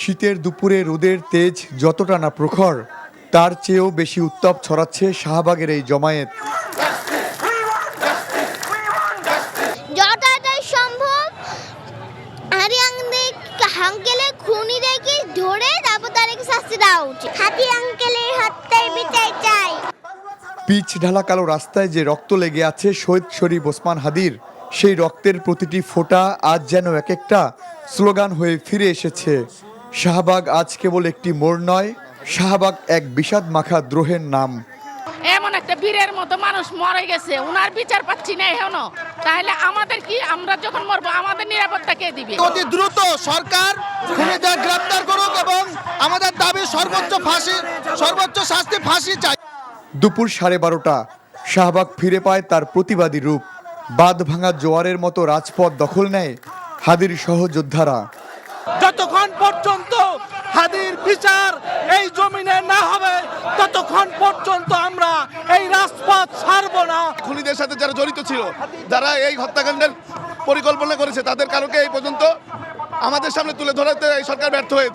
শীতের দুপুরে রোদের তেজ যতটা না প্রখর, তার চেয়েও বেশি উত্তাপ ছড়াচ্ছে শাহবাগের এই জমায়েত। যতটাই সম্ভব আঙ্কেলের খুনিদেরকে ধরে তারপর তাদেরকে শাস্তি দেওয়া উচিত। হাতি আঙ্কেলের হত্যার বিচার চাই। পিচ ঢালা কালো রাস্তায় যে রক্ত লেগে আছে শহীদ শরীফ ওসমান হাদির, সেই রক্তের প্রতিটি ফোঁটা আজ যেন এক একটা স্লোগান হয়ে ফিরে এসেছে। শাহবাগ আজ কেবল একটি মোড় নয়, শাহবাগ এক বিষাদ মাখা দ্রোহের নাম। এমন একটা বীরের মতো মানুষ মরে গেছে, উনার বিচার পাচ্ছি না এখনো। তাহলে আমাদের কি, আমরা যখন মরবো আমাদের নিরাপত্তা কে দিবে? অতি দ্রুত সরকার খুনিদের গ্রেফতার করুক এবং আমাদের দাবি সর্বোচ্চ শাস্তি ফাঁসি চাই। দুপুর 12:30 শাহবাগ ফিরে পায় তার প্রতিবাদী রূপ। বাঁধ ভাঙা জোয়ারের মতো রাজপথ দখল নেয় হাদির সহযোদ্ধারা। যতক্ষণ পর্যন্ত হাদির বিচার এই জমিনে না হবে ততক্ষণ পর্যন্ত আমরা এই রাজপথ ছাড়ব না। খুনিদের সাথে যারা জড়িত ছিল, যারা এই হত্যাকাণ্ডের পরিকল্পনা করেছে, তাদের কারণে এই পর্যন্ত আমাদের সামনে তুলে ধরাতে এই সরকার ব্যর্থ হয়েছে।